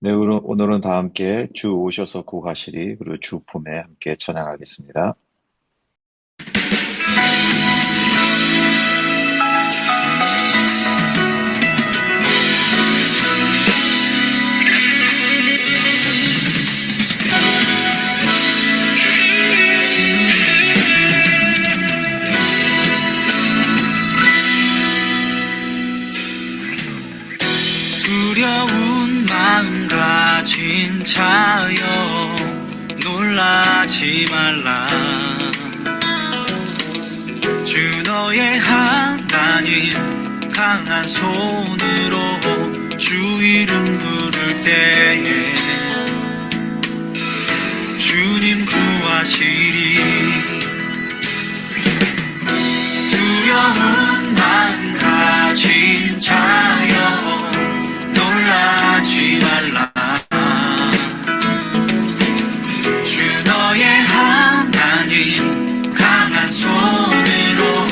네, 오늘은 다 함께 주 오셔서 구하시리, 그리고 주 품에 함께 찬양하겠습니다. 두려운 마음 가진 자여 놀라지 말라. 주 너의 하나님 강한 손으로 주 이름 부를 때에 주님 구하시리. 두려운 마음 가진 자여 놀라지 말라. 주 너의 하나님 강한 손으로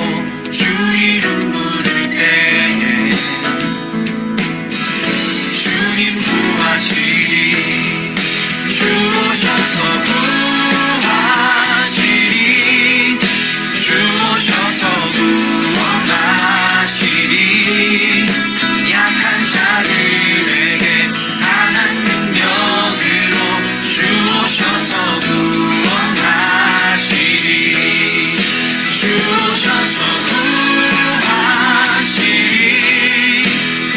주 이름 부를 때에 주님 구하시리. 주 오셔서 구하시리. 주 오셔서 구원하시리. 약한 자들에게 강한 능력으로 주 오셔서 구원하시리. 주 오셔서 구하시리.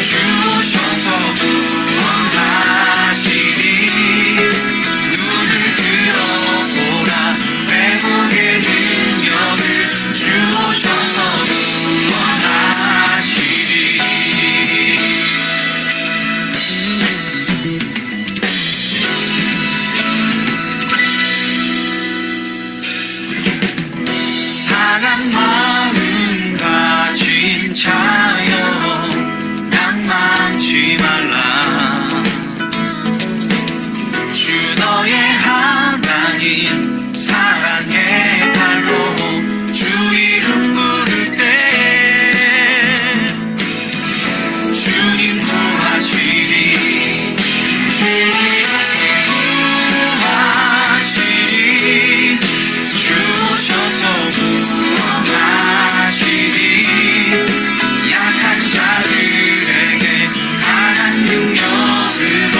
주 오셔서 구원하시리. 눈을 들어보라. 회복의 능력을 주 오셔서 구원하시리. 상한 마음 가진 자여 낭만치 말라. 주 너의 하나님 사랑의 발로 주 이름 부를 때 주님 구하시리. 주 오셔서 구하시리. 주 오셔서 구원하시리. 약한 자들에게 강한 능력으로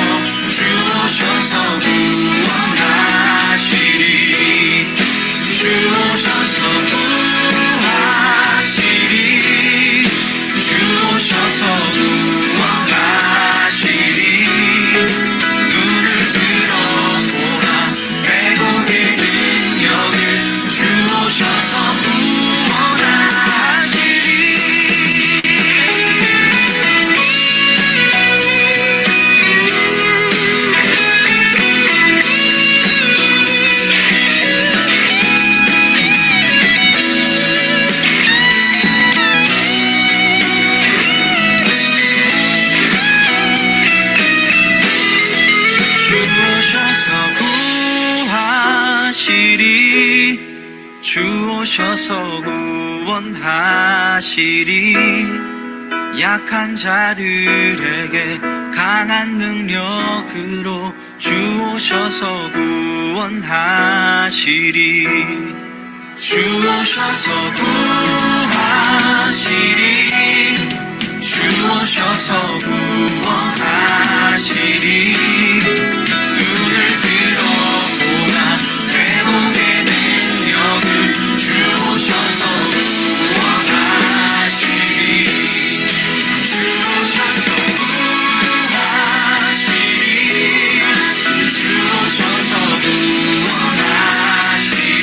주 오셔서 구원하시리. 주 오셔서 구하시리. 주 오셔서 구원하시리. 눈을 들어보라. 회복의 능력을 주 오셔서 구원하시리. 주 오셔서 구하시리. 주 오셔서 구원하시리. 약한 자들에게 강한 능력으로 주 오셔서 구원하시리. 주 오셔서 구하시리. 주 오셔서 구원하시리. 눈을 들어보라. 회복의 능력을 주 오셔서 구원하시리. 주 오셔서 구하시리. 주 오셔서 구원하시리.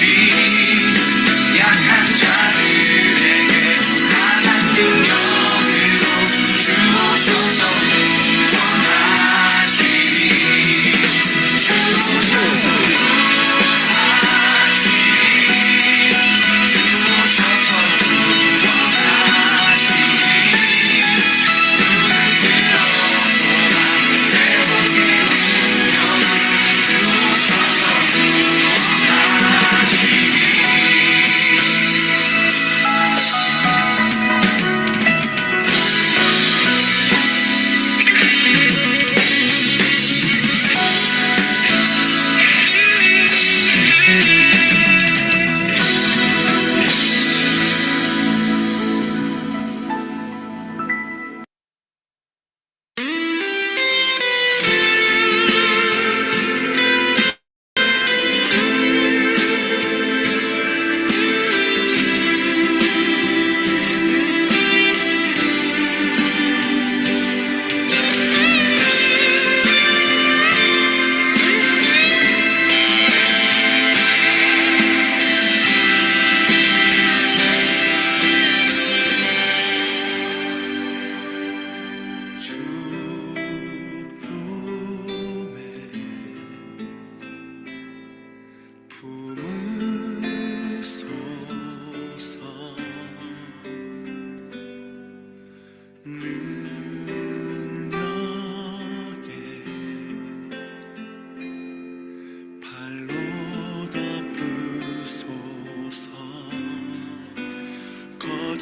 약한 자들에게 강한 능력으로 주 오셔서 구원하시리.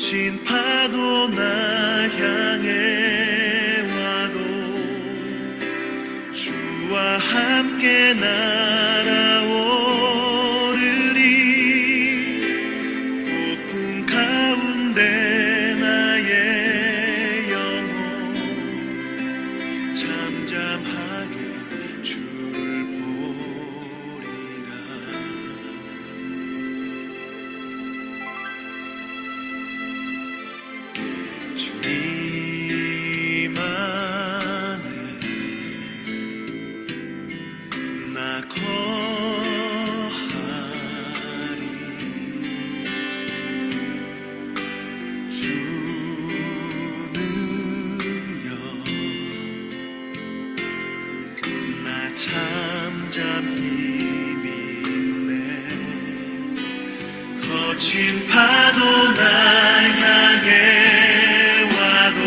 거친 파도 날 향해 와도 주와 함께 날아오르리. 폭풍 가운데 나의 영혼 잠잠하게 주를 보리라. 주님 안에 나 거하리. 주는요 나 잠잠히 믿네. 거친 파도 날 향해 와도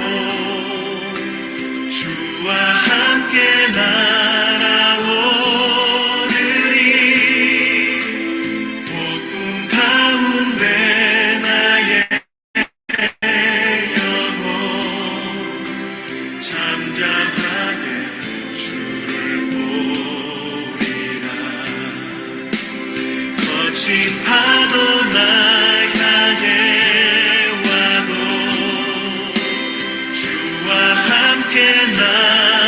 주와 함께 날아오르리. 폭풍 가운데 나의 영혼 잠잠하게 주를 보리라. 거친 파도 날 향해 와도 주와 함께 날아오르리.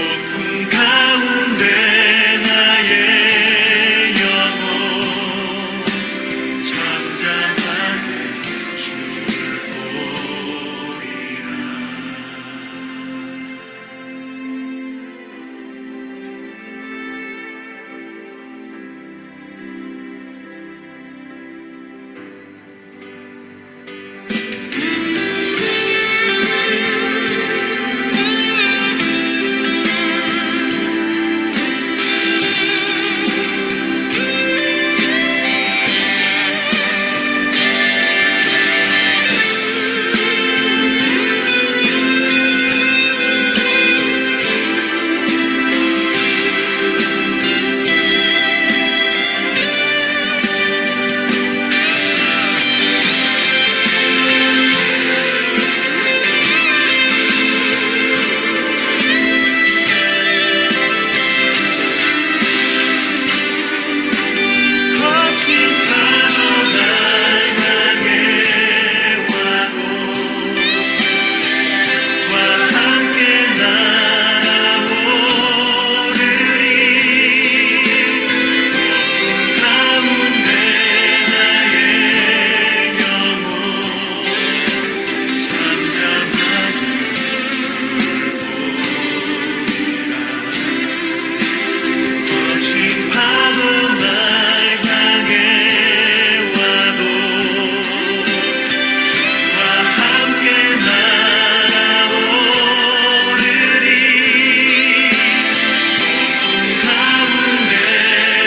폭풍 가운데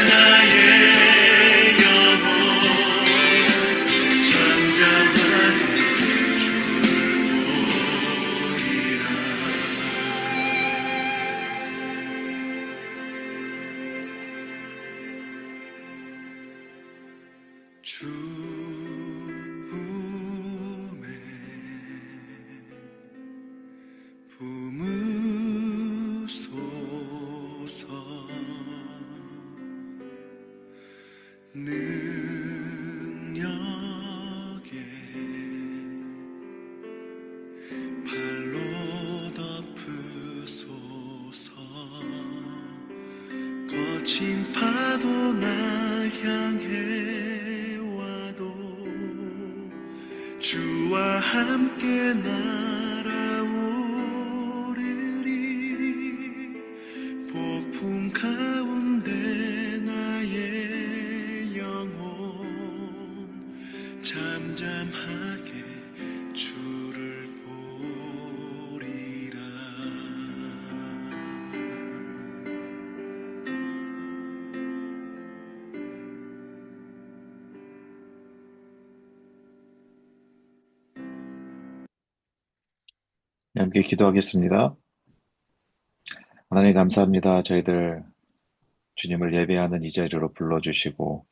나의 영혼 잠잠하게 주를 보리라. 주 품에 품으소서. 능력에 발로 덮으소서. 거친 파도 날 향해 와도 주와 함께 날아오르리. 폭풍 가운데 나의 영혼 잠잠하게 주를 보리라. 함께 기도하겠습니다. 하나님 감사합니다. 저희들 주님을 예배하는 이 자리로 불러주시고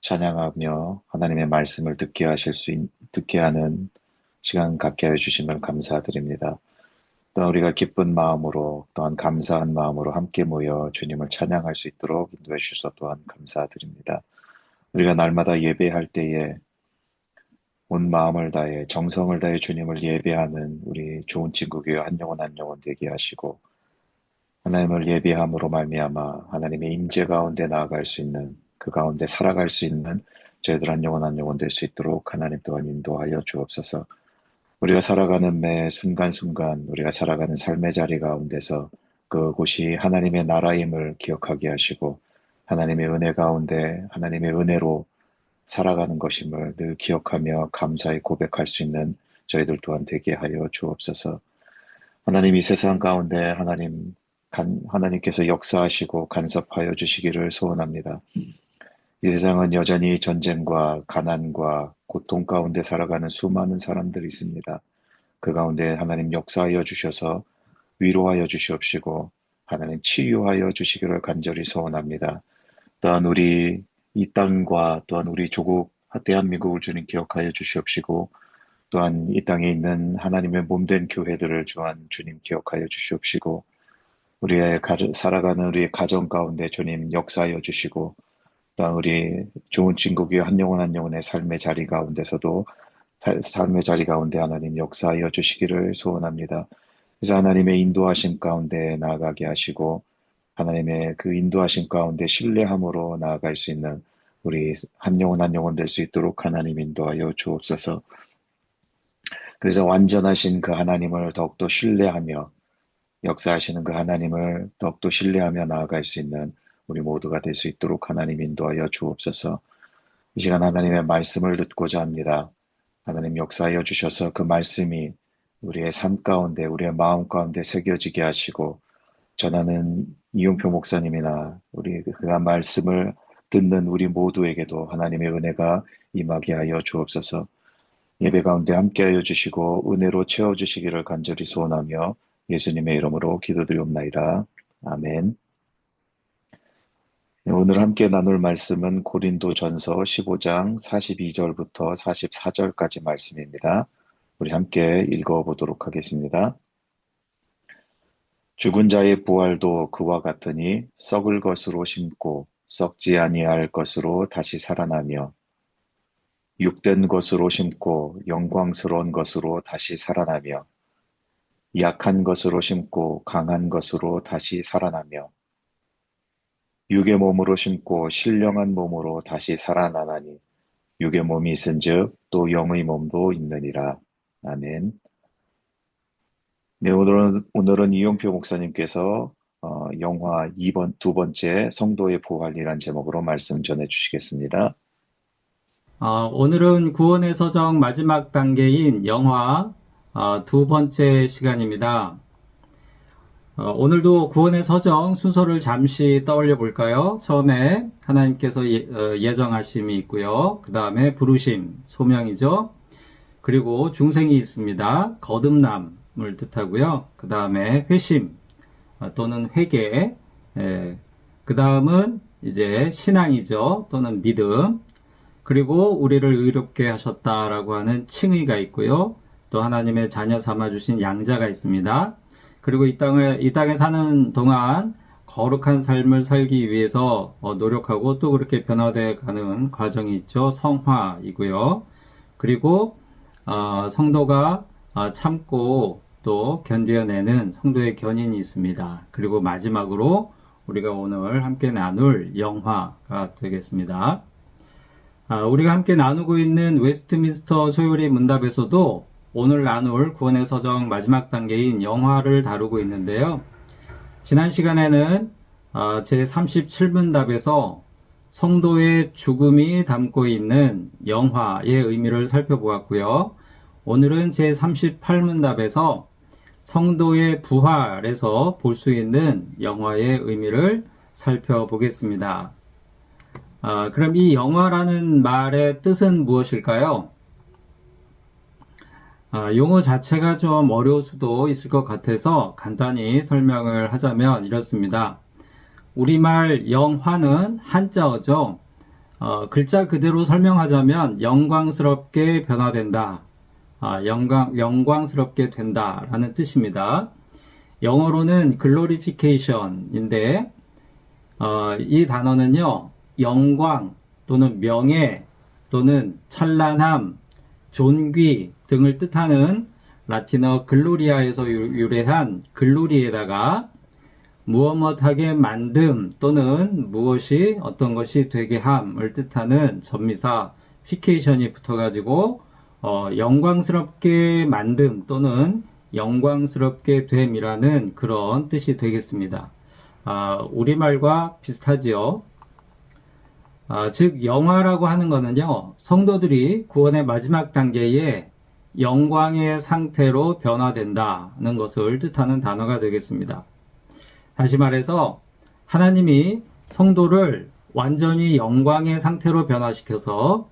찬양하며 하나님의 말씀을 듣게 하는 시간 갖게 해 주심을 감사드립니다. 또한 우리가 기쁜 마음으로 또한 감사한 마음으로 함께 모여 주님을 찬양할 수 있도록 인도해 주셔서 또한 감사드립니다. 우리가 날마다 예배할 때에 온 마음을 다해 정성을 다해 주님을 예배하는 우리 좋은 친구 교회 한 영혼 한 영혼 되게 하시고 하나님을 예배함으로 말미암아 하나님의 임재 가운데 나아갈 수 있는 그 가운데 살아갈 수 있는 저희들 한 영혼 한 영혼 될 수 있도록 하나님 또한 인도하여 주옵소서. 우리가 살아가는 매 순간순간 우리가 살아가는 삶의 자리 가운데서 그곳이 하나님의 나라임을 기억하게 하시고 하나님의 은혜 가운데 하나님의 은혜로 살아가는 것임을 늘 기억하며 감사히 고백할 수 있는 저희들 또한 되게 하여 주옵소서. 하나님 이 세상 가운데 하나님께서 역사하시고 간섭하여 주시기를 소원합니다. 이 세상은 여전히 전쟁과 가난과 고통 가운데 살아가는 수많은 사람들이 있습니다. 그 가운데 하나님 역사하여 주셔서 위로하여 주시옵시고 하나님 치유하여 주시기를 간절히 소원합니다. 또한 우리 이 땅과 또한 우리 조국 대한민국을 주님 기억하여 주시옵시고 또한 이 땅에 있는 하나님의 몸된 교회들을 주님 기억하여 주시옵시고 살아가는 우리의 가정 가운데 주님 역사하여 주시고 또한 우리 좋은 친구교회 한 영혼 한 영혼의 삶의 자리 가운데서도 삶의 자리 가운데 하나님 역사하여 주시기를 소원합니다. 그래서 하나님의 인도하심 가운데 나아가게 하시고 하나님의 그 인도하심 가운데 신뢰함으로 나아갈 수 있는 우리 한 영혼 한 영혼 될 수 있도록 하나님 인도하여 주옵소서. 그래서 완전하신 그 하나님을 더욱더 신뢰하며 역사하시는 그 하나님을 더욱더 신뢰하며 나아갈 수 있는 우리 모두가 될 수 있도록 하나님 인도하여 주옵소서. 이 시간 하나님의 말씀을 듣고자 합니다. 하나님 역사하여 주셔서 그 말씀이 우리의 삶 가운데 우리의 마음 가운데 새겨지게 하시고 전하는 이용표 목사님이나 우리 그 말씀을 듣는 우리 모두에게도 하나님의 은혜가 임하게 하여 주옵소서. 예배 가운데 함께하여 주시고 은혜로 채워주시기를 간절히 소원하며 예수님의 이름으로 기도드리옵나이다. 아멘. 오늘 함께 나눌 말씀은 고린도전서 15장 42절부터 44절까지 말씀입니다. 우리 함께 읽어보도록 하겠습니다. 죽은 자의 부활도 그와 같으니 썩을 것으로 심고 썩지 아니할 것으로 다시 살아나며 육된 것으로 심고 영광스러운 것으로 다시 살아나며 약한 것으로 심고 강한 것으로 다시 살아나며 육의 몸으로 심고 신령한 몸으로 다시 살아나나니 육의 몸이 있은즉 또 영의 몸도 있느니라. 아멘. 네, 오늘은 이용표 목사님께서 영화 두 번째 성도의 부활이란 제목으로 말씀 전해 주시겠습니다. 오늘은 구원의 서정 마지막 단계인 영화 두 번째 시간입니다. 오늘도 구원의 서정 순서를 잠시 떠올려 볼까요? 처음에 하나님께서 예정하심이 있고요. 그 다음에 부르심, 소명이죠. 그리고 중생이 있습니다. 거듭남을 뜻하고요. 그 다음에 회심 또는 회개, 그 다음은 이제 신앙이죠. 또는 믿음. 그리고 우리를 의롭게 하셨다라고 하는 칭의가 있고요. 또 하나님의 자녀 삼아주신 양자가 있습니다. 그리고 이 땅에 사는 동안 거룩한 삶을 살기 위해서 노력하고 또 그렇게 변화되어 가는 과정이 있죠. 성화이고요. 그리고 성도가 참고 또 견뎌내는 성도의 견인이 있습니다. 그리고 마지막으로 우리가 오늘 함께 나눌 영화가 되겠습니다. 우리가 함께 나누고 있는 웨스트민스터 소요리 문답에서도 오늘 나눌 구원의 서정 마지막 단계인 영화를 다루고 있는데요. 지난 시간에는 제 37문답에서 성도의 죽음이 담고 있는 영화의 의미를 살펴보았고요. 오늘은 제 38문답에서 성도의 부활에서 볼 수 있는 영화의 의미를 살펴보겠습니다. 그럼 이 영화라는 말의 뜻은 무엇일까요? 용어 자체가 좀 어려울 수도 있을 것 같아서 간단히 설명을 하자면 이렇습니다. 우리말 영화는 한자어죠. 글자 그대로 설명하자면 영광스럽게 변화된다. 영광스럽게 된다 라는 뜻입니다. 영어로는 glorification인데 이 단어는요, 영광 또는 명예 또는 찬란함, 존귀 등을 뜻하는 라틴어 글로리아에서 유래한 글로리에다가 무엇하게 만듦 또는 무엇이 어떤 것이 되게 함을 뜻하는 접미사 피케이션이 붙어가지고 영광스럽게 만듦 또는 영광스럽게 됨이라는 그런 뜻이 되겠습니다. 우리말과 비슷하지요. 즉 영화라고 하는 것은요, 성도들이 구원의 마지막 단계에 영광의 상태로 변화된다는 것을 뜻하는 단어가 되겠습니다. 다시 말해서 하나님이 성도를 완전히 영광의 상태로 변화시켜서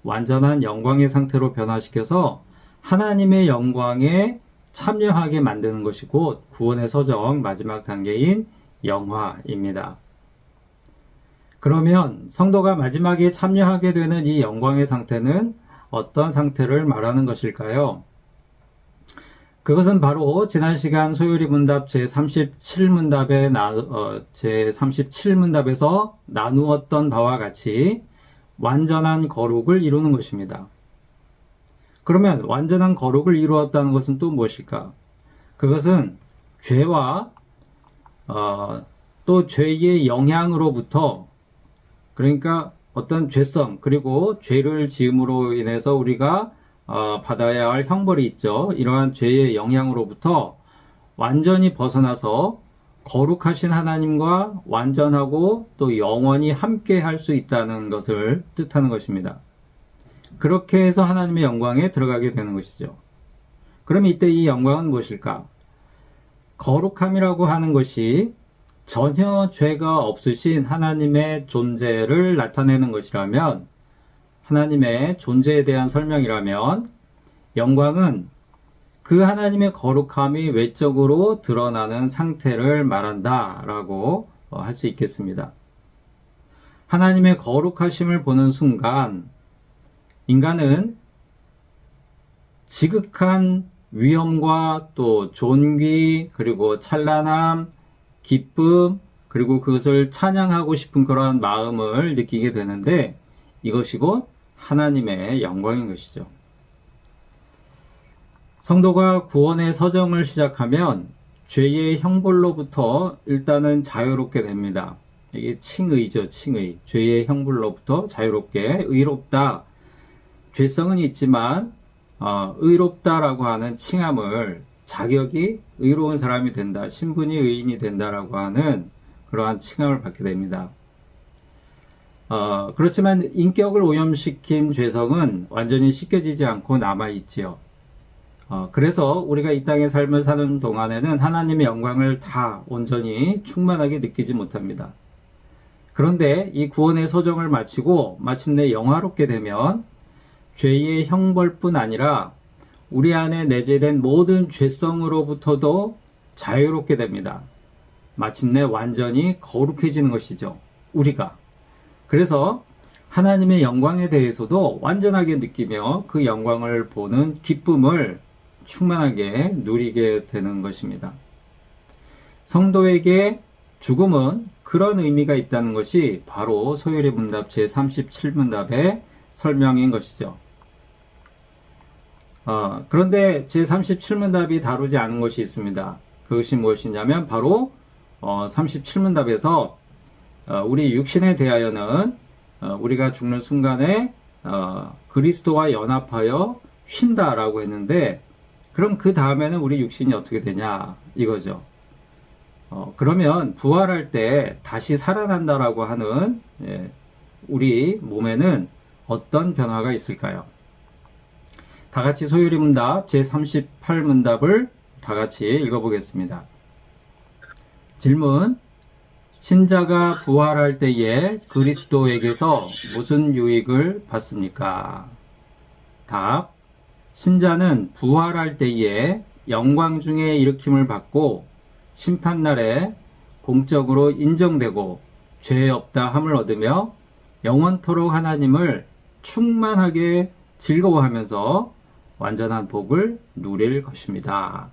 완전한 영광의 상태로 변화시켜서 하나님의 영광에 참여하게 만드는 것이 곧 구원의 서정 마지막 단계인 영화입니다. 그러면 성도가 마지막에 참여하게 되는 이 영광의 상태는 어떤 상태를 말하는 것일까요? 그것은 바로 지난 시간 소요리 문답 제37문답에서 나누었던 바와 같이 완전한 거룩을 이루는 것입니다. 그러면 완전한 거룩을 이루었다는 것은 또 무엇일까? 그것은 죄와 또 죄의 영향으로부터, 그러니까 어떤 죄성 그리고 죄를 지음으로 인해서 우리가 받아야 할 형벌이 있죠. 이러한 죄의 영향으로부터 완전히 벗어나서 거룩하신 하나님과 완전하고 또 영원히 함께 할 수 있다는 것을 뜻하는 것입니다. 그렇게 해서 하나님의 영광에 들어가게 되는 것이죠. 그럼 이때 이 영광은 무엇일까? 거룩함이라고 하는 것이 전혀 죄가 없으신 하나님의 존재를 나타내는 것이라면, 하나님의 존재에 대한 설명이라면, 영광은 그 하나님의 거룩함이 외적으로 드러나는 상태를 말한다 라고 할 수 있겠습니다. 하나님의 거룩하심을 보는 순간 인간은 지극한 위엄과 또 존귀 그리고 찬란함, 기쁨 그리고 그것을 찬양하고 싶은 그러한 마음을 느끼게 되는데, 이것이 곧 하나님의 영광인 것이죠. 성도가 구원의 서정을 시작하면 죄의 형벌로부터 일단은 자유롭게 됩니다. 이게 칭의죠, 칭의. 죄의 형벌로부터 자유롭게, 의롭다. 죄성은 있지만 의롭다라고 하는 칭함을, 자격이 의로운 사람이 된다, 신분이 의인이 된다라고 하는 그러한 칭함을 받게 됩니다. 그렇지만 인격을 오염시킨 죄성은 완전히 씻겨지지 않고 남아있지요. 그래서 우리가 이 땅의 삶을 사는 동안에는 하나님의 영광을 다 온전히 충만하게 느끼지 못합니다. 그런데 이 구원의 서정을 마치고 마침내 영화롭게 되면 죄의 형벌뿐 아니라 우리 안에 내재된 모든 죄성으로부터도 자유롭게 됩니다. 마침내 완전히 거룩해지는 것이죠, 우리가. 그래서 하나님의 영광에 대해서도 완전하게 느끼며 그 영광을 보는 기쁨을 충만하게 누리게 되는 것입니다. 성도에게 죽음은 그런 의미가 있다는 것이 바로 소요리 문답 제37문답의 설명인 것이죠. 그런데 제37문답이 다루지 않은 것이 있습니다. 그것이 무엇이냐면 바로 37문답에서 우리 육신에 대하여는 우리가 죽는 순간에 그리스도와 연합하여 쉰다라고 했는데, 그럼 그 다음에는 우리 육신이 어떻게 되냐 이거죠. 그러면 부활할 때 다시 살아난다라고 하는 우리 몸에는 어떤 변화가 있을까요? 다 같이 소요리 문답 제38문답을 다 같이 읽어보겠습니다. 질문: 신자가 부활할 때에 그리스도에게서 무슨 유익을 받습니까? 답: 신자는 부활할 때에 영광 중에 일으킴을 받고 심판날에 공적으로 인정되고 죄 없다 함을 얻으며 영원토록 하나님을 충만하게 즐거워하면서 완전한 복을 누릴 것입니다.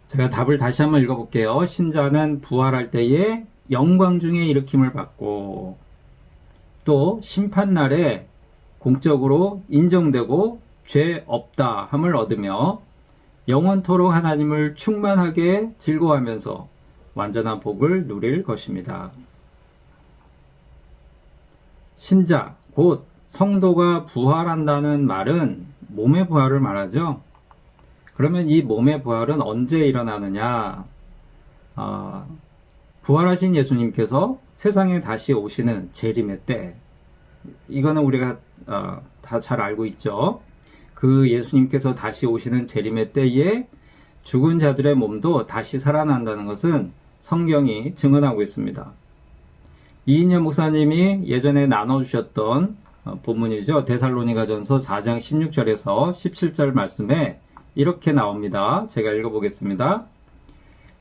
제가 답을 다시 한번 읽어볼게요. 신자는 부활할 때에 영광 중에 일으킴을 받고 또 심판날에 공적으로 인정되고 죄 없다 함을 얻으며 영원토록 하나님을 충만하게 즐거워하면서 완전한 복을 누릴 것입니다. 신자, 곧 성도가 부활한다는 말은 몸의 부활을 말하죠. 그러면 이 몸의 부활은 언제 일어나느냐? 부활하신 예수님께서 세상에 다시 오시는 재림의 때, 이거는 우리가 다 잘 알고 있죠. 그 예수님께서 다시 오시는 재림의 때에 죽은 자들의 몸도 다시 살아난다는 것은 성경이 증언하고 있습니다. 이인영 목사님이 예전에 나눠주셨던 본문이죠. 데살로니가전서 4장 16절에서 17절 말씀에 이렇게 나옵니다. 제가 읽어보겠습니다.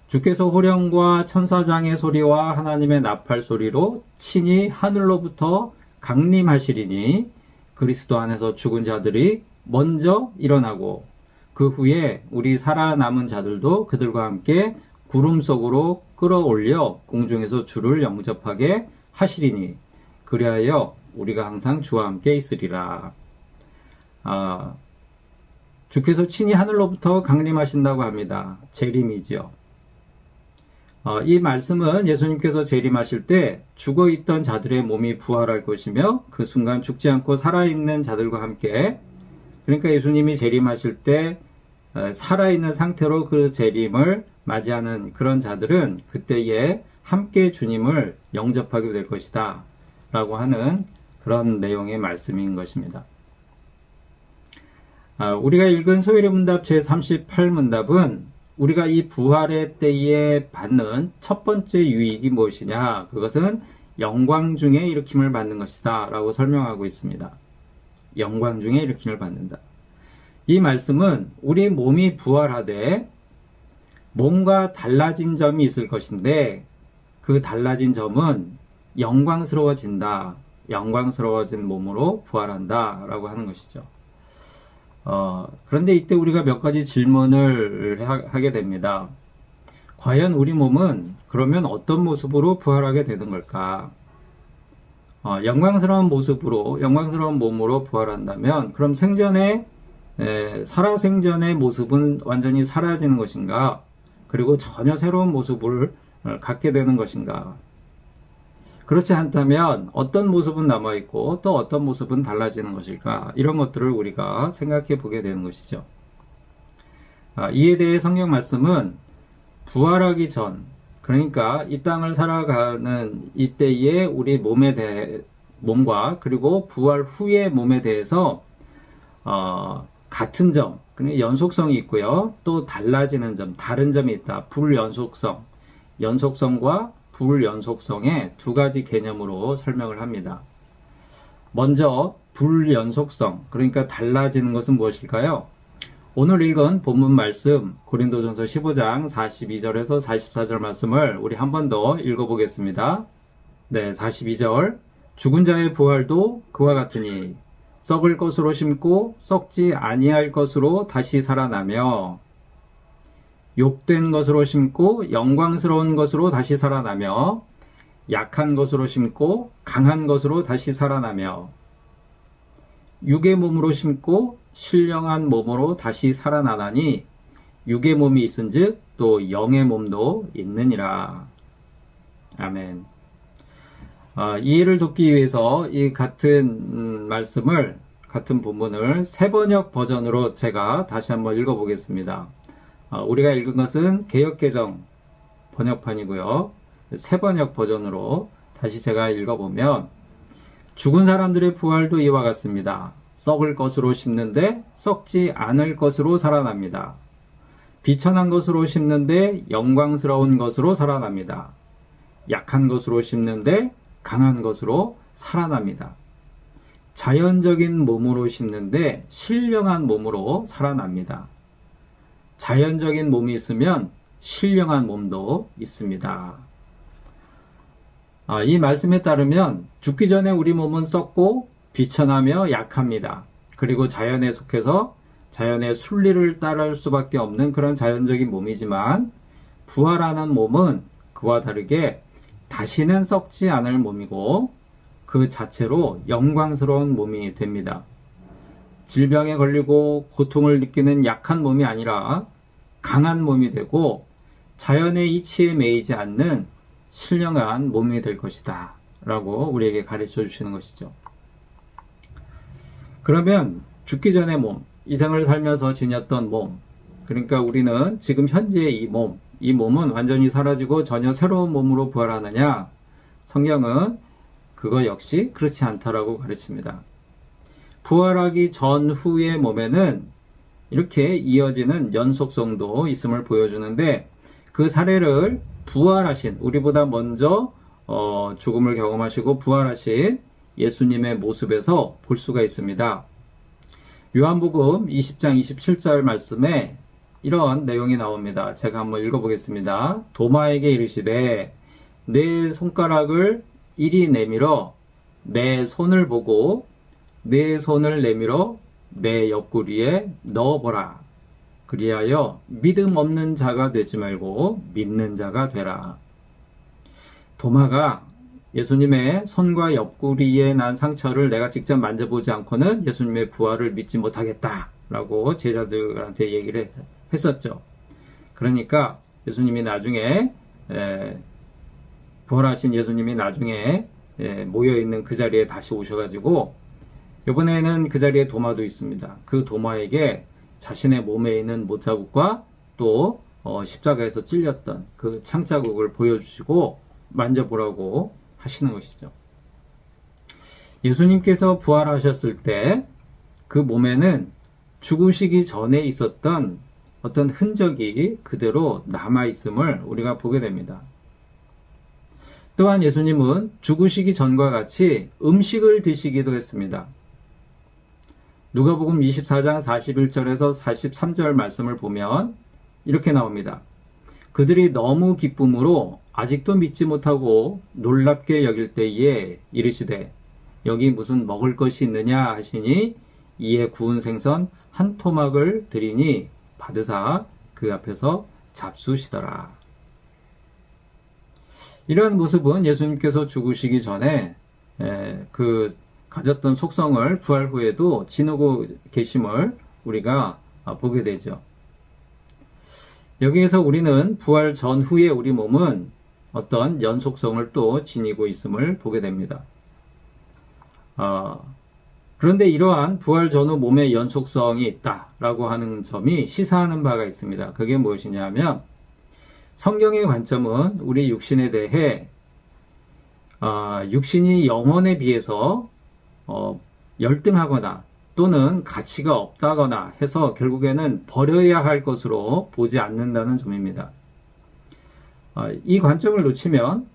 주께서 호령과 천사장의 소리와 하나님의 나팔 소리로 친히 하늘로부터 강림하시리니 그리스도 안에서 죽은 자들이 먼저 일어나고 그 후에 우리 살아남은 자들도 그들과 함께 구름 속으로 끌어올려 공중에서 주를 영접하게 하시리니 그리하여 우리가 항상 주와 함께 있으리라. 주께서 친히 하늘로부터 강림하신다고 합니다. 재림이지요. 이 말씀은 예수님께서 재림하실 때 죽어있던 자들의 몸이 부활할 것이며 그 순간 죽지 않고 살아있는 자들과 함께, 그러니까 예수님이 재림하실 때 살아있는 상태로 그 재림을 맞이하는 그런 자들은 그때에 함께 주님을 영접하게 될 것이다 라고 하는 그런 내용의 말씀인 것입니다. 우리가 읽은 소위의 문답 제38문답은 우리가 이 부활의 때에 받는 첫 번째 유익이 무엇이냐? 그것은 영광 중에 일으킴을 받는 것이다 라고 설명하고 있습니다. 영광 중에 일으킴을 받는다. 이 말씀은 우리 몸이 부활하되 몸과 달라진 점이 있을 것인데 그 달라진 점은 영광스러워진다. 영광스러워진 몸으로 부활한다 라고 하는 것이죠. 그런데 이때 우리가 몇 가지 질문을 하게 됩니다. 과연 우리 몸은 그러면 어떤 모습으로 부활하게 되는 걸까? 영광스러운 모습으로, 영광스러운 몸으로 부활한다면 그럼 살아생전의 모습은 완전히 사라지는 것인가? 그리고 전혀 새로운 모습을 갖게 되는 것인가? 그렇지 않다면 어떤 모습은 남아있고 또 어떤 모습은 달라지는 것일까? 이런 것들을 우리가 생각해 보게 되는 것이죠. 이에 대해 성경 말씀은 부활하기 전, 그러니까 이 땅을 살아가는 이때의 우리 몸과 그리고 부활 후의 몸에 대해서 같은 점, 그러니까 연속성이 있고요. 또 달라지는 점, 다른 점이 있다. 불연속성, 연속성과 불연속성의 두 가지 개념으로 설명을 합니다. 먼저 불연속성, 그러니까 달라지는 것은 무엇일까요? 오늘 읽은 본문 말씀 고린도전서 15장 42절에서 44절 말씀을 우리 한 번 더 읽어보겠습니다. 네, 42절. 죽은 자의 부활도 그와 같으니 썩을 것으로 심고 썩지 아니할 것으로 다시 살아나며 욕된 것으로 심고 영광스러운 것으로 다시 살아나며 약한 것으로 심고 강한 것으로 다시 살아나며 육의 몸으로 심고 신령한 몸으로 다시 살아나나니 육의 몸이 있은즉 또 영의 몸도 있느니라. 아멘. 이해를 돕기 위해서 이 같은 말씀을, 같은 본문을 세번역 버전으로 제가 다시 한번 읽어보겠습니다. 우리가 읽은 것은 개역개정 번역판이고요. 세번역 버전으로 다시 제가 읽어보면 죽은 사람들의 부활도 이와 같습니다. 썩을 것으로 심는데 썩지 않을 것으로 살아납니다. 비천한 것으로 심는데 영광스러운 것으로 살아납니다. 약한 것으로 심는데 강한 것으로 살아납니다. 자연적인 몸으로 심는데 신령한 몸으로 살아납니다. 자연적인 몸이 있으면 신령한 몸도 있습니다. 이 말씀에 따르면 죽기 전에 우리 몸은 썩고 비천하며 약합니다. 그리고 자연에 속해서 자연의 순리를 따를 수밖에 없는 그런 자연적인 몸이지만 부활하는 몸은 그와 다르게 다시는 썩지 않을 몸이고 그 자체로 영광스러운 몸이 됩니다. 질병에 걸리고 고통을 느끼는 약한 몸이 아니라 강한 몸이 되고 자연의 이치에 매이지 않는 신령한 몸이 될 것이다 라고 우리에게 가르쳐 주시는 것이죠. 그러면 죽기 전의 몸, 이 생을 살면서 지녔던 몸, 그러니까 우리는 지금 현재의 이 몸은 완전히 사라지고 전혀 새로운 몸으로 부활하느냐? 성경은 그거 역시 그렇지 않다라고 가르칩니다. 부활하기 전후의 몸에는 이렇게 이어지는 연속성도 있음을 보여주는데 그 사례를 부활하신, 우리보다 먼저 죽음을 경험하시고 부활하신 예수님의 모습에서 볼 수가 있습니다. 요한복음 20장 27절 말씀에 이런 내용이 나옵니다. 제가 한번 읽어보겠습니다. 도마에게 이르시되 내 손가락을 이리 내밀어 내 손을 보고 내 손을 내밀어 내 옆구리에 넣어보라. 그리하여 믿음 없는 자가 되지 말고 믿는 자가 되라. 도마가 예수님의 손과 옆구리에 난 상처를 내가 직접 만져보지 않고는 예수님의 부활을 믿지 못하겠다라고 제자들한테 얘기를 했었죠. 그러니까 예수님이 나중에 부활하신 예수님이 나중에 모여있는 그 자리에 다시 오셔가지고 이번에는 그 자리에 도마도 있습니다. 그 도마에게 자신의 몸에 있는 못자국과 또 십자가에서 찔렸던 그 창자국을 보여주시고 만져보라고 하시는 것이죠. 예수님께서 부활하셨을 때 그 몸에는 죽으시기 전에 있었던 어떤 흔적이 그대로 남아있음을 우리가 보게 됩니다. 또한 예수님은 죽으시기 전과 같이 음식을 드시기도 했습니다. 누가복음 24장 41절에서 43절 말씀을 보면 이렇게 나옵니다. 그들이 너무 기쁨으로 아직도 믿지 못하고 놀랍게 여길 때에 이르시되 여기 무슨 먹을 것이 있느냐 하시니 이에 구운 생선 한 토막을 드리니 받으사 그 앞에서 잡수시더라. 이러한 모습은 예수님께서 죽으시기 전에 그 가졌던 속성을 부활 후에도 지니고 계심을 우리가 보게 되죠. 여기에서 우리는 부활 전후에 우리 몸은 어떤 연속성을 또 지니고 있음을 보게 됩니다. 그런데 이러한 부활 전후 몸의 연속성이 있다라고 하는 점이 시사하는 바가 있습니다. 그게 무엇이냐면 성경의 관점은 우리 육신에 대해 육신이 영혼에 비해서 열등하거나 또는 가치가 없다거나 해서 결국에는 버려야 할 것으로 보지 않는다는 점입니다. 이 관점을 놓치면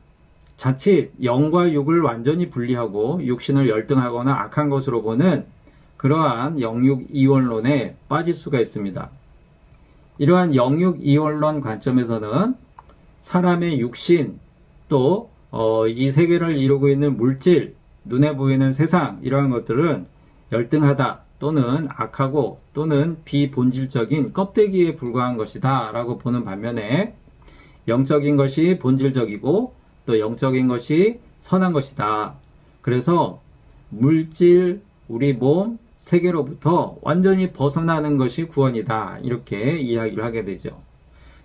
자칫 영과 육을 완전히 분리하고 육신을 열등하거나 악한 것으로 보는 그러한 영육 이원론에 빠질 수가 있습니다. 이러한 영육 이원론 관점에서는 사람의 육신 또 이 세계를 이루고 있는 물질, 눈에 보이는 세상 이러한 것들은 열등하다 또는 악하고 또는 비본질적인 껍데기에 불과한 것이다 라고 보는 반면에 영적인 것이 본질적이고 또 영적인 것이 선한 것이다. 그래서 물질, 우리 몸, 세계로부터 완전히 벗어나는 것이 구원이다. 이렇게 이야기를 하게 되죠.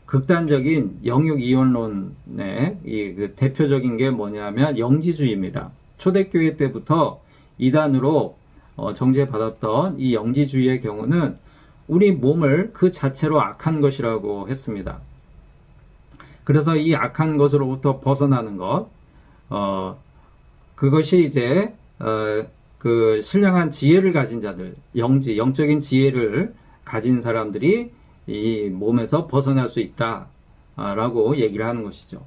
극단적인 영육 이원론의 그 대표적인 게 뭐냐면 영지주의입니다. 초대교회 때부터 이단으로 정죄받았던 이 영지주의의 경우는 우리 몸을 그 자체로 악한 것이라고 했습니다. 그래서 이 악한 것으로부터 벗어나는 것, 그것이 이제 그 신령한 지혜를 가진 자들, 영적인 지혜를 가진 사람들이 이 몸에서 벗어날 수 있다라고 얘기를 하는 것이죠.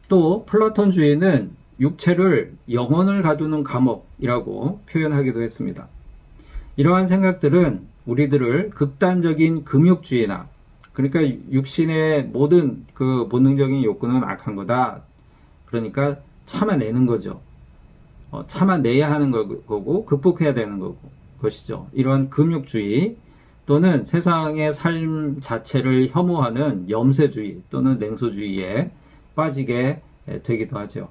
또 플라톤주의는 육체를 영혼을 가두는 감옥이라고 표현하기도 했습니다. 이러한 생각들은 우리들을 극단적인 금욕주의나 그러니까 육신의 모든 그 본능적인 욕구는 악한 거다. 그러니까 참아내는 거죠. 참아내야 하는 거고 극복해야 되는 것이죠. 이러한 금욕주의 또는 세상의 삶 자체를 혐오하는 염세주의 또는 냉소주의에 빠지게 되기도 하죠.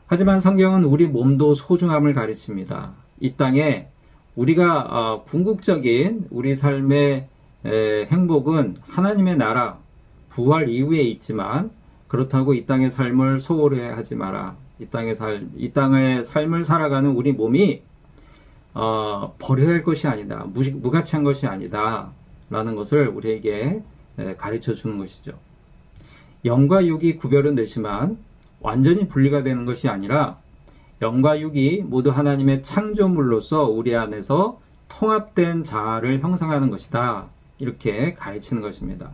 하지만 성경은 우리 몸도 소중함을 가르칩니다. 이 땅에 우리가 궁극적인 우리 삶의 행복은 하나님의 나라 부활 이후에 있지만, 그렇다고 이 땅의 삶을 소홀히 하지 마라. 이 땅의 삶을 살아가는 우리 몸이 버려야 할 것이 아니다. 무가치한 것이 아니다. 라는 것을 우리에게 가르쳐 주는 것이죠. 영과 육이 구별은 되지만 완전히 분리가 되는 것이 아니라 영과 육이 모두 하나님의 창조물로서 우리 안에서 통합된 자아를 형성하는 것이다. 이렇게 가르치는 것입니다.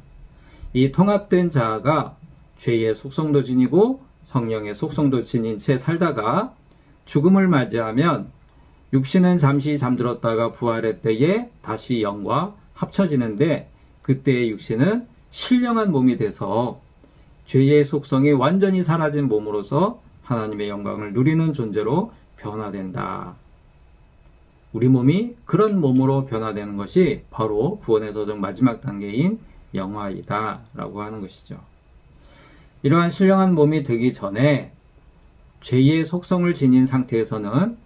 이 통합된 자아가 죄의 속성도 지니고 성령의 속성도 지닌 채 살다가 죽음을 맞이하면 육신은 잠시 잠들었다가 부활의 때에 다시 영과 합쳐지는데, 그때의 육신은 신령한 몸이 돼서 죄의 속성이 완전히 사라진 몸으로서 하나님의 영광을 누리는 존재로 변화된다. 우리 몸이 그런 몸으로 변화되는 것이 바로 구원의 서정 마지막 단계인 영화이다 라고 하는 것이죠. 이러한 신령한 몸이 되기 전에 죄의 속성을 지닌 상태에서는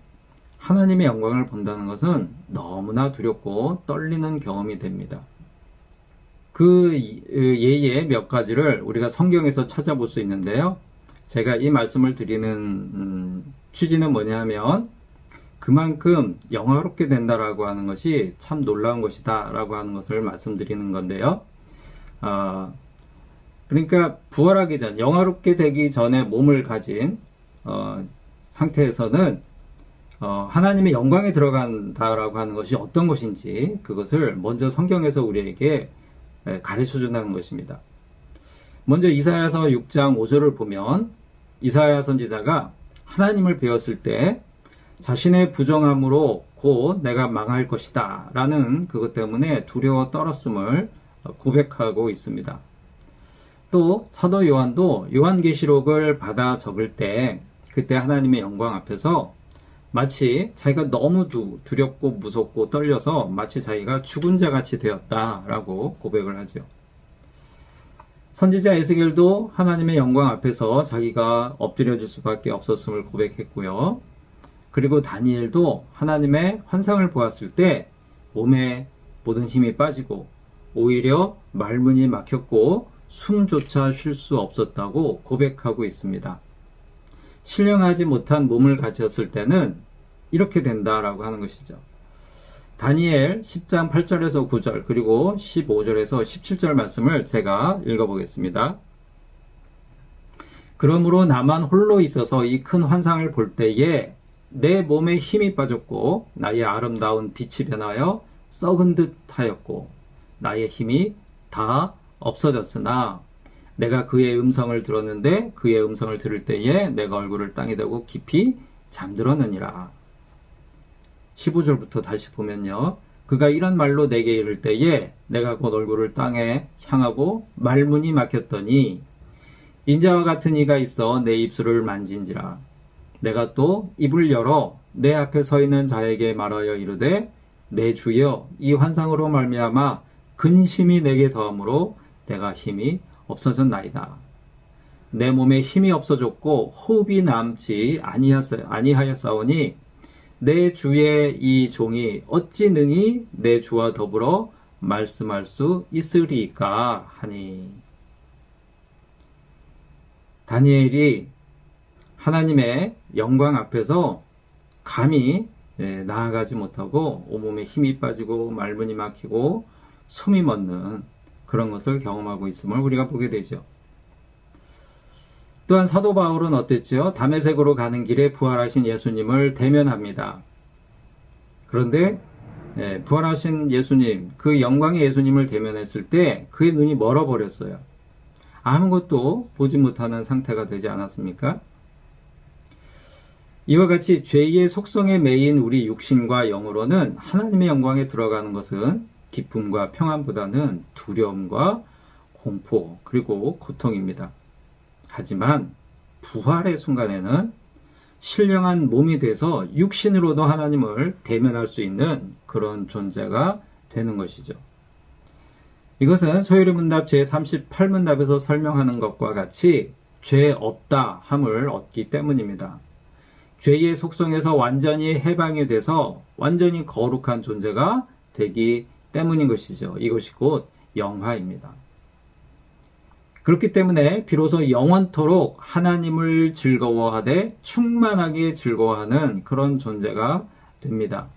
하나님의 영광을 본다는 것은 너무나 두렵고 떨리는 경험이 됩니다. 그 예의 몇 가지를 우리가 성경에서 찾아볼 수 있는데요. 제가 이 말씀을 드리는 취지는 뭐냐면, 그만큼 영화롭게 된다라고 하는 것이 참 놀라운 것이다 라고 하는 것을 말씀드리는 건데요. 그러니까 부활하기 전, 영화롭게 되기 전에 몸을 가진 상태에서는 하나님의 영광에 들어간다라고 하는 것이 어떤 것인지, 그것을 먼저 성경에서 우리에게 가르쳐 준다는 것입니다. 먼저 이사야서 6장 5절을 보면 이사야 선지자가 하나님을 배웠을 때 자신의 부정함으로 곧 내가 망할 것이다 라는 그것 때문에 두려워 떨었음을 고백하고 있습니다. 또 사도 요한도 요한계시록을 받아 적을 때 그때 하나님의 영광 앞에서 마치 자기가 너무 두렵고 무섭고 떨려서 마치 자기가 죽은 자 같이 되었다라고 고백을 하죠. 선지자 에스겔도 하나님의 영광 앞에서 자기가 엎드려질 수밖에 없었음을 고백했고요. 그리고 다니엘도 하나님의 환상을 보았을 때 몸에 모든 힘이 빠지고 오히려 말문이 막혔고 숨조차 쉴 수 없었다고 고백하고 있습니다. 신령하지 못한 몸을 가졌을 때는 이렇게 된다라고 하는 것이죠. 다니엘 10장 8절에서 9절 그리고 15절에서 17절 말씀을 제가 읽어보겠습니다. 그러므로 나만 홀로 있어서 이 큰 환상을 볼 때에 내 몸에 힘이 빠졌고 나의 아름다운 빛이 변하여 썩은 듯 하였고 나의 힘이 다 없어졌으나 내가 그의 음성을 들었는데 그의 음성을 들을 때에 내가 얼굴을 땅에 대고 깊이 잠들었느니라. 15절부터 다시 보면요. 그가 이런 말로 내게 이를 때에 내가 곧 얼굴을 땅에 향하고 말문이 막혔더니 인자와 같은 이가 있어 내 입술을 만진지라. 내가 또 입을 열어 내 앞에 서 있는 자에게 말하여 이르되 내 주여 이 환상으로 말미암아 근심이 내게 더함으로 내가 힘이 없어졌나이다. 내 몸에 힘이 없어졌고 호흡이 남지 아니하였사오니 내 주의 이 종이 어찌 능히 내 주와 더불어 말씀할 수 있으리까 하니. 다니엘이 하나님의 영광 앞에서 감히 나아가지 못하고 온몸에 힘이 빠지고 말문이 막히고 숨이 멎는 그런 것을 경험하고 있음을 우리가 보게 되죠. 또한 사도 바울은 어땠죠? 다메섹으로 가는 길에 부활하신 예수님을 대면합니다. 그런데 부활하신 예수님, 그 영광의 예수님을 대면했을 때 그의 눈이 멀어버렸어요. 아무것도 보지 못하는 상태가 되지 않았습니까? 이와 같이 죄의 속성에 매인 우리 육신과 영으로는 하나님의 영광에 들어가는 것은 기쁨과 평안보다는 두려움과 공포 그리고 고통입니다. 하지만 부활의 순간에는 신령한 몸이 돼서 육신으로도 하나님을 대면할 수 있는 그런 존재가 되는 것이죠. 이것은 소요리 문답 제38문답에서 설명하는 것과 같이 죄 없다 함을 얻기 때문입니다. 죄의 속성에서 완전히 해방이 돼서 완전히 거룩한 존재가 되기 때문인 것이죠. 이것이 곧 영화입니다. 그렇기 때문에 비로소 영원토록 하나님을 즐거워하되 충만하게 즐거워하는 그런 존재가 됩니다.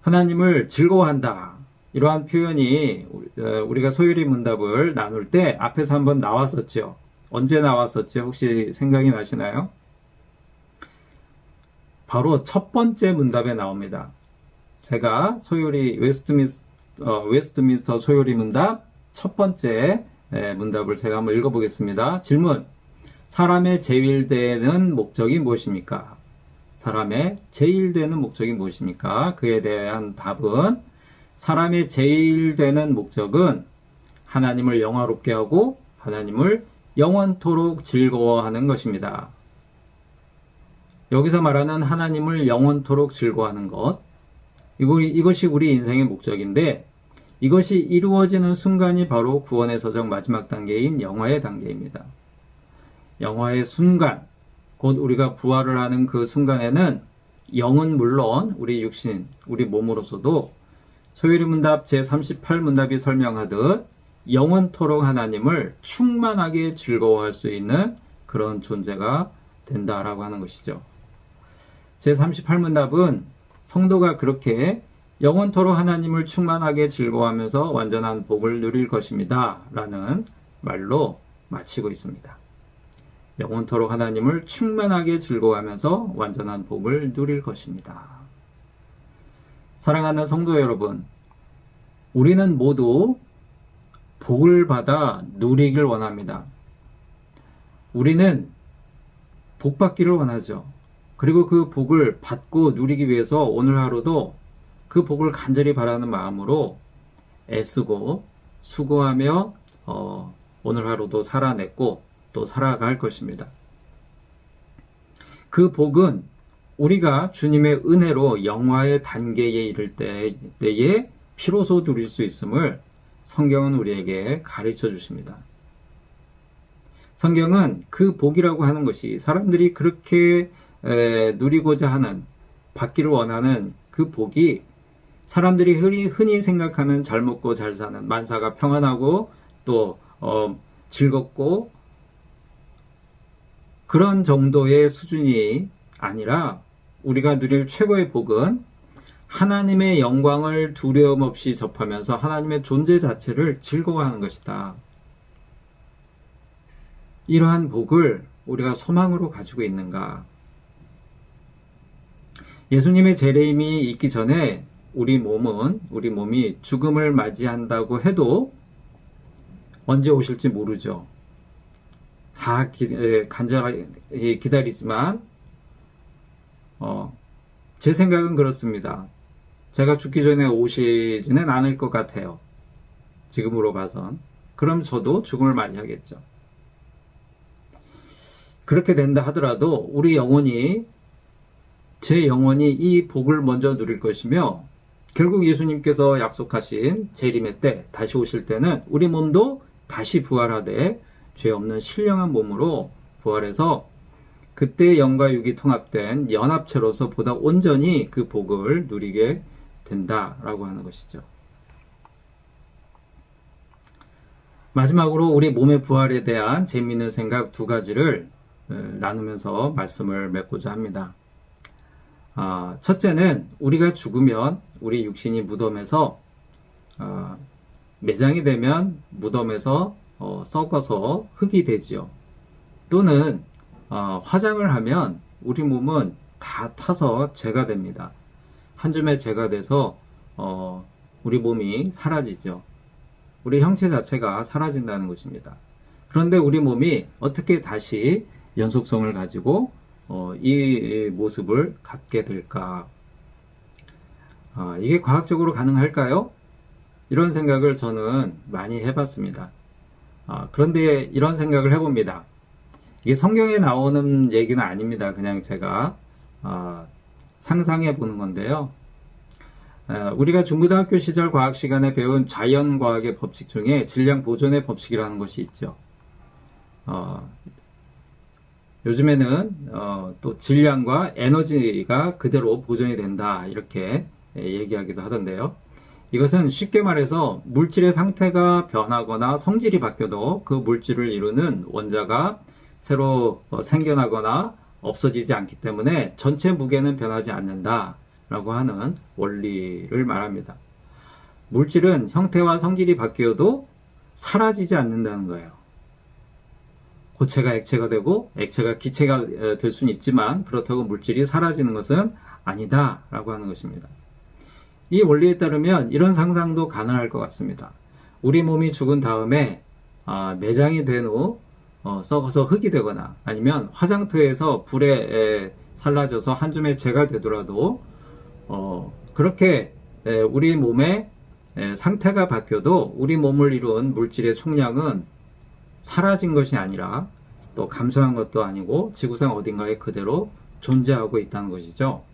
하나님을 즐거워한다. 이러한 표현이 우리가 소요리 문답을 나눌 때 앞에서 한번 나왔었죠. 언제 나왔었죠? 혹시 생각이 나시나요? 바로 첫 번째 문답에 나옵니다. 제가 소요리 웨스트민스터 소요리 문답 첫 번째 문답을 제가 한번 읽어보겠습니다. 질문: 사람의 제일되는 목적이 무엇입니까? 사람의 제일되는 목적이 무엇입니까? 그에 대한 답은 사람의 제일되는 목적은 하나님을 영화롭게 하고 하나님을 영원토록 즐거워하는 것입니다. 여기서 말하는 하나님을 영원토록 즐거워하는 것, 이것이 우리 인생의 목적인데 이것이 이루어지는 순간이 바로 구원의 서정 마지막 단계인 영화의 단계입니다. 영화의 순간, 곧 우리가 부활을 하는 그 순간에는 영은 물론 우리 육신, 우리 몸으로서도 소요리 문답 제38문답이 설명하듯 영원토록 하나님을 충만하게 즐거워할 수 있는 그런 존재가 된다라고 하는 것이죠. 제38문답은 성도가 그렇게 영원토록 하나님을 충만하게 즐거워하면서 완전한 복을 누릴 것입니다. 라는 말로 마치고 있습니다. 영원토록 하나님을 충만하게 즐거워하면서 완전한 복을 누릴 것입니다. 사랑하는 성도 여러분, 우리는 모두 복을 받아 누리길 원합니다. 우리는 복 받기를 원하죠. 그리고 그 복을 받고 누리기 위해서 오늘 하루도 그 복을 간절히 바라는 마음으로 애쓰고 수고하며 오늘 하루도 살아냈고 또 살아갈 것입니다. 그 복은 우리가 주님의 은혜로 영화의 단계에 이를 때에 비로소 누릴 수 있음을 성경은 우리에게 가르쳐 주십니다. 성경은 그 복이라고 하는 것이 사람들이 그렇게 누리고자 하는, 받기를 원하는 그 복이 사람들이 흔히 생각하는 잘 먹고 잘 사는, 만사가 평안하고 또 즐겁고 그런 정도의 수준이 아니라 우리가 누릴 최고의 복은 하나님의 영광을 두려움 없이 접하면서 하나님의 존재 자체를 즐거워하는 것이다. 이러한 복을 우리가 소망으로 가지고 있는가? 예수님의 재림이 있기 전에 우리 몸이 죽음을 맞이한다고 해도 언제 오실지 모르죠. 다 간절하게 기다리지만 제 생각은 그렇습니다. 제가 죽기 전에 오시지는 않을 것 같아요. 지금으로 봐선. 그럼 저도 죽음을 맞이하겠죠. 그렇게 된다 하더라도 우리 영혼이, 제 영혼이 이 복을 먼저 누릴 것이며 결국 예수님께서 약속하신 재림의 때, 다시 오실 때는 우리 몸도 다시 부활하되 죄 없는 신령한 몸으로 부활해서 그때 영과 육이 통합된 연합체로서 보다 온전히 그 복을 누리게 된다라고 하는 것이죠. 마지막으로 우리 몸의 부활에 대한 재미있는 생각 두 가지를 나누면서 말씀을 맺고자 합니다. 첫째는 우리가 죽으면 우리 육신이 무덤에서 매장이 되면 무덤에서 썩어서 흙이 되지요. 또는 화장을 하면 우리 몸은 다 타서 재가 됩니다. 한 줌의 재가 돼서 우리 몸이 사라지죠. 우리 형체 자체가 사라진다는 것입니다. 그런데 우리 몸이 어떻게 다시 연속성을 가지고 이 모습을 갖게 될까? 이게 과학적으로 가능할까요? 이런 생각을 저는 많이 해봤습니다. 그런데 이런 생각을 해봅니다. 이게 성경에 나오는 얘기는 아닙니다. 그냥 제가 상상해 보는 건데요. 우리가 중고등학교 시절 과학 시간에 배운 자연과학의 법칙 중에 질량 보존의 법칙이라는 것이 있죠. 요즘에는 또 질량과 에너지가 그대로 보존이 된다 이렇게 얘기하기도 하던데요. 이것은 쉽게 말해서 물질의 상태가 변하거나 성질이 바뀌어도 그 물질을 이루는 원자가 새로 생겨나거나 없어지지 않기 때문에 전체 무게는 변하지 않는다 라고 하는 원리를 말합니다. 물질은 형태와 성질이 바뀌어도 사라지지 않는다는 거예요. 고체가 액체가 되고 액체가 기체가 될 수는 있지만 그렇다고 물질이 사라지는 것은 아니다 라고 하는 것입니다. 이 원리에 따르면 이런 상상도 가능할 것 같습니다. 우리 몸이 죽은 다음에 매장이 된 후 썩어서 흙이 되거나 아니면 화장터에서 불에 살라져서 한 줌의 재가 되더라도 그렇게 우리 몸의 상태가 바뀌어도 우리 몸을 이룬 물질의 총량은 사라진 것이 아니라 또 감소한 것도 아니고 지구상 어딘가에 그대로 존재하고 있다는 것이죠.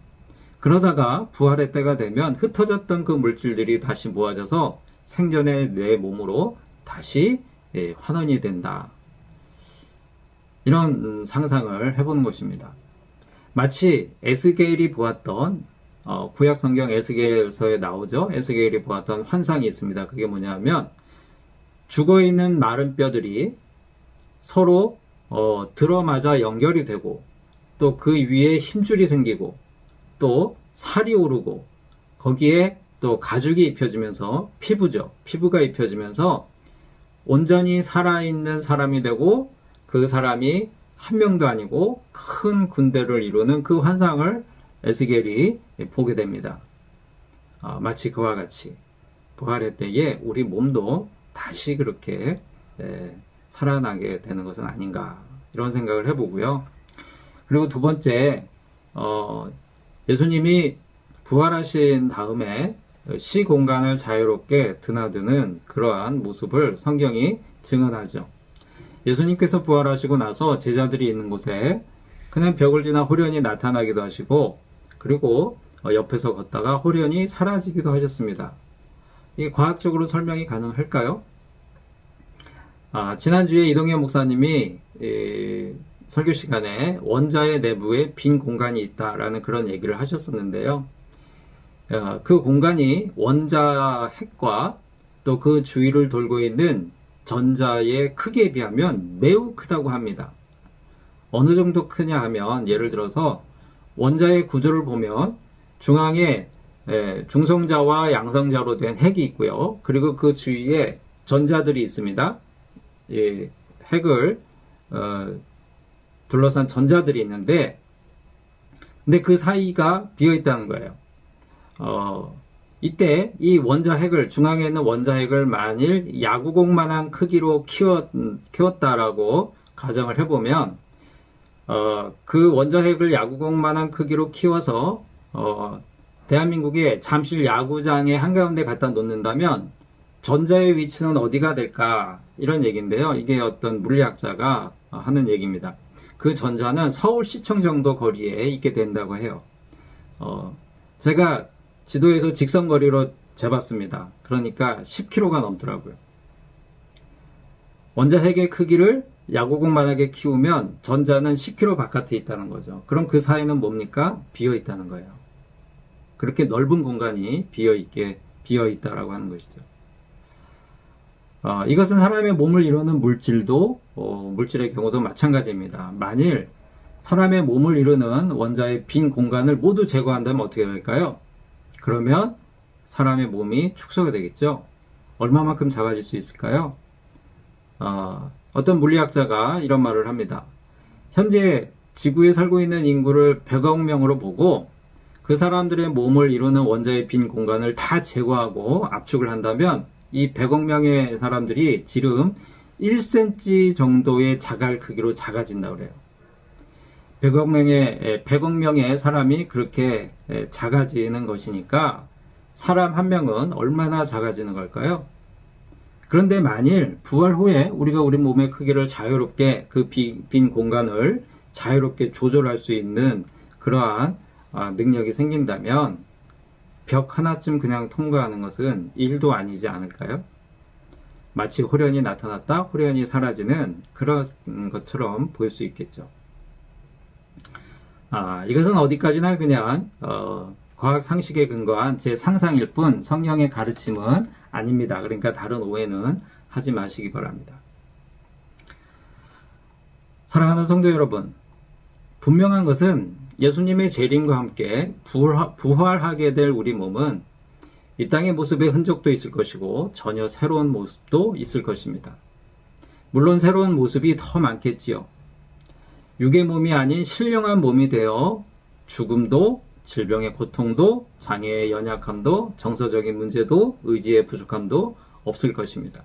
그러다가 부활의 때가 되면 흩어졌던 그 물질들이 다시 모아져서 생전의 내 몸으로 다시 환원이 된다. 이런 상상을 해보는 것입니다. 마치 에스겔이 보았던 구약 성경 에스겔서에 나오죠. 에스겔이 보았던 환상이 있습니다. 그게 뭐냐면 죽어있는 마른 뼈들이 서로 들어맞아 연결이 되고 또 그 위에 힘줄이 생기고 또 살이 오르고 거기에 또 가죽이 입혀지면서 피부가 입혀지면서 온전히 살아있는 사람이 되고 그 사람이 한 명도 아니고 큰 군대를 이루는 그 환상을 에스겔이 보게 됩니다. 마치 그와 같이 부활의 때에 우리 몸도 다시 그렇게 살아나게 되는 것은 아닌가 이런 생각을 해보고요. 그리고 두 번째 예수님이 부활하신 다음에 시공간을 자유롭게 드나드는 그러한 모습을 성경이 증언하죠. 예수님께서 부활하시고 나서 제자들이 있는 곳에 그냥 벽을 지나 호련히 나타나기도 하시고 그리고 옆에서 걷다가 호련히 사라지기도 하셨습니다. 이게 과학적으로 설명이 가능할까요? 지난주에 이동현 목사님이 설교 시간에 원자의 내부에 빈 공간이 있다라는 그런 얘기를 하셨었는데요. 그 공간이 원자 핵과 또 그 주위를 돌고 있는 전자의 크기에 비하면 매우 크다고 합니다. 어느 정도 크냐 하면 예를 들어서 원자의 구조를 보면 중앙에 중성자와 양성자로 된 핵이 있고요. 그리고 그 주위에 전자들이 있습니다. 핵을 둘러싼 전자들이 있는데 근데 그 사이가 비어 있다는 거예요. 이때 이 원자핵을 중앙에 있는 원자핵을 만일 야구공만한 크기로 키웠다라고 가정을 해보면 그 원자핵을 야구공만한 크기로 키워서 대한민국의 잠실 야구장의 한가운데 갖다 놓는다면 전자의 위치는 어디가 될까 이런 얘기인데요. 이게 어떤 물리학자가 하는 얘기입니다. 그 전자는 서울시청 정도 거리에 있게 된다고 해요. 제가 지도에서 직선거리로 재봤습니다. 그러니까 10km가 넘더라고요. 원자핵의 크기를 야구공만하게 키우면 전자는 10km 바깥에 있다는 거죠. 그럼 그 사이는 뭡니까? 비어 있다는 거예요. 그렇게 넓은 공간이 비어 있다라고 하는 것이죠. 이것은 사람의 몸을 이루는 물질도 물질의 경우도 마찬가지입니다. 만일 사람의 몸을 이루는 원자의 빈 공간을 모두 제거한다면 어떻게 될까요? 그러면 사람의 몸이 축소가 되겠죠. 얼마만큼 작아질 수 있을까요? 어떤 물리학자가 이런 말을 합니다. 현재 지구에 살고 있는 인구를 100억 명으로 보고 그 사람들의 몸을 이루는 원자의 빈 공간을 다 제거하고 압축을 한다면 이 100억 명의 사람들이 지름 1cm 정도의 자갈 크기로 작아진다고 그래요. 100억 명의 사람이 그렇게 작아지는 것이니까 사람 한 명은 얼마나 작아지는 걸까요? 그런데 만일 부활 후에 우리가 우리 몸의 크기를 자유롭게 그 빈 공간을 자유롭게 조절할 수 있는 그러한 능력이 생긴다면 벽 하나쯤 그냥 통과하는 것은 일도 아니지 않을까요? 마치 호련히 나타났다 호련히 사라지는 그런 것처럼 보일 수 있겠죠. 이것은 어디까지나 그냥 과학 상식에 근거한 제 상상일 뿐 성경의 가르침은 아닙니다. 그러니까 다른 오해는 하지 마시기 바랍니다. 사랑하는 성도 여러분, 분명한 것은 예수님의 재림과 함께 부활하게 될 우리 몸은 이 땅의 모습의 흔적도 있을 것이고 전혀 새로운 모습도 있을 것입니다. 물론 새로운 모습이 더 많겠지요. 육의 몸이 아닌 신령한 몸이 되어 죽음도, 질병의 고통도, 장애의 연약함도, 정서적인 문제도, 의지의 부족함도 없을 것입니다.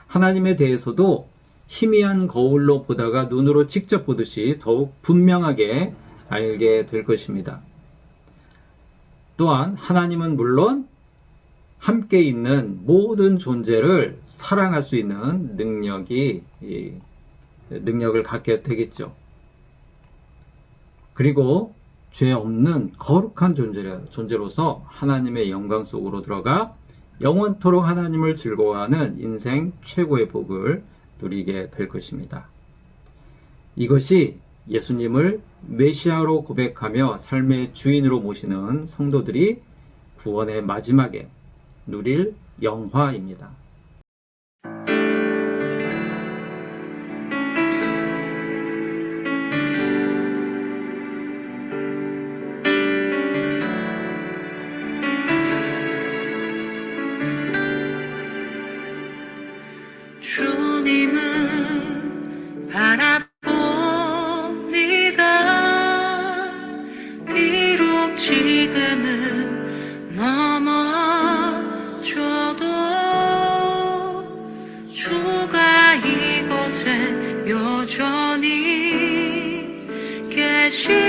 하나님에 대해서도 희미한 거울로 보다가 눈으로 직접 보듯이 더욱 분명하게 알게 될 것입니다. 또한 하나님은 물론 함께 있는 모든 존재를 사랑할 수 있는 능력을 갖게 되겠죠. 그리고 죄 없는 거룩한 존재로서 하나님의 영광 속으로 들어가 영원토록 하나님을 즐거워하는 인생 최고의 복을 누리게 될 것입니다. 이것이 예수님을 메시아로 고백하며 삶의 주인으로 모시는 성도들이 구원의 마지막에 누릴 영화입니다. 주님은 바라봅니다. 비록 지금은 넘어져도 주가 이곳에 여전히 계시기에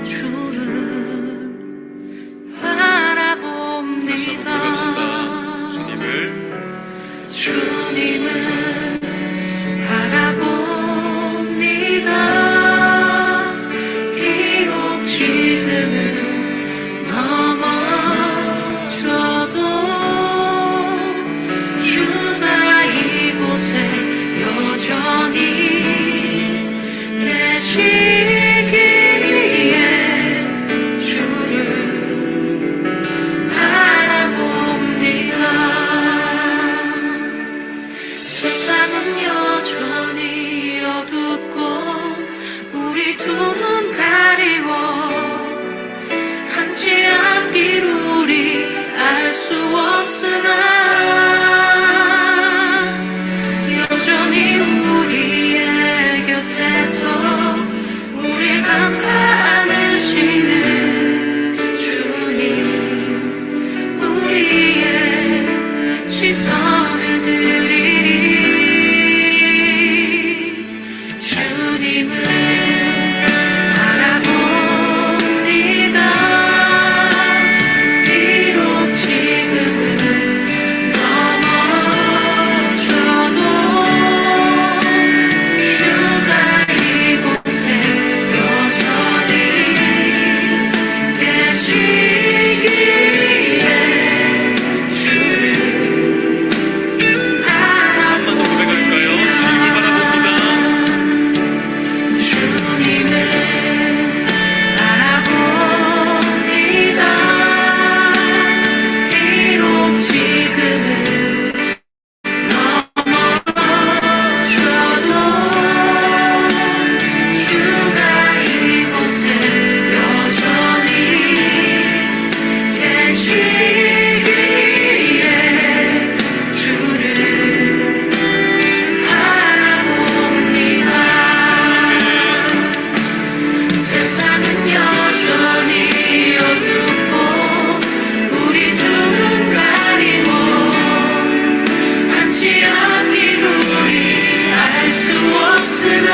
주를 바라봅니다. 주님을 바라봅니다. 비록 지금은 넘어져도 주가 이곳에 여전히 계시기에 주를 바라봅니다. 세상은 여전히 어둡고 우리 두 눈 가리워 한치 앞길 우리 알 수 없으나 여전히 우리의 곁에서 우리 감싸 안으시는 주님, 우리의 시선을 드리리. 주님을 바라봅니다. 비록 지금은 넘어져도 주가 이곳에 여전히 계시기에 주를 한번더 고백할까요? 주님을 바라봅니다. 주님을 바라봅니다. 비록 지금은 넘어져도 주가 이곳에 여전히 계시기에 주를 바라봅니다. 세상은 여전히 어둡고 우리 두 눈 가리고 한치 앞길 우리 알 수 없으나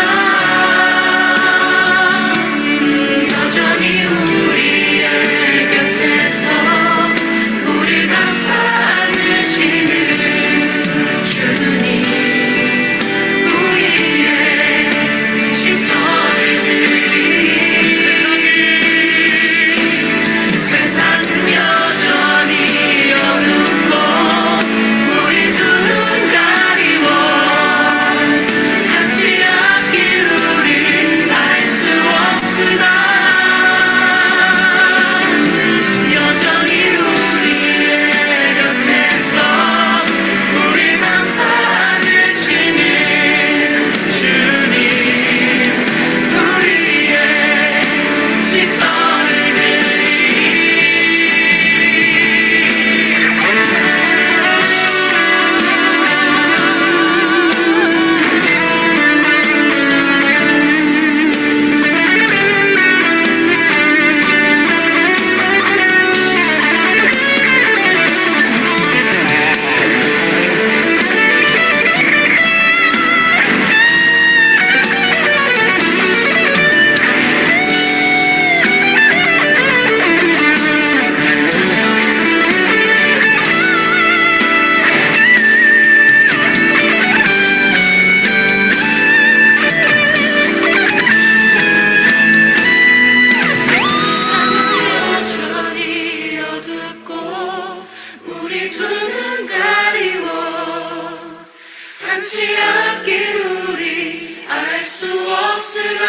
여전히 우리의 곁에서 우리 감싸 변치 않길 우리 알 수 없으나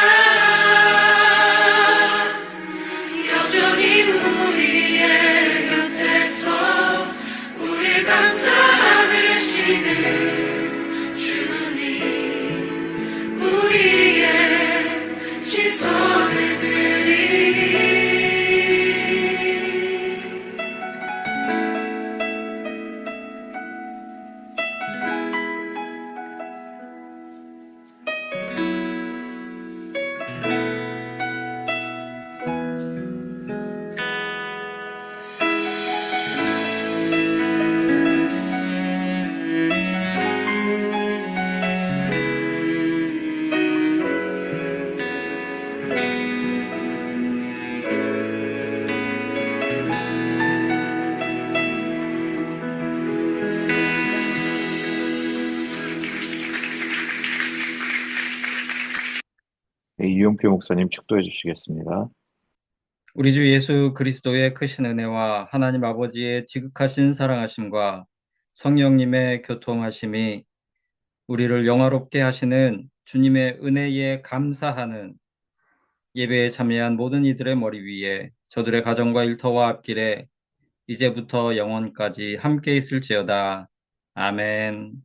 여전히 우리의 곁에서 우리 감싸 안으시는 주님, 우리의 시선을 드리 네, 이용표 목사님 축도해 주시겠습니다. 우리 주 예수 그리스도의 크신 은혜와 하나님 아버지의 지극하신 사랑하심과 성령님의 교통하심이 우리를 영화롭게 하시는 주님의 은혜에 감사하는 예배에 참여한 모든 이들의 머리 위에 저들의 가정과 일터와 앞길에 이제부터 영원까지 함께 있을지어다. 아멘.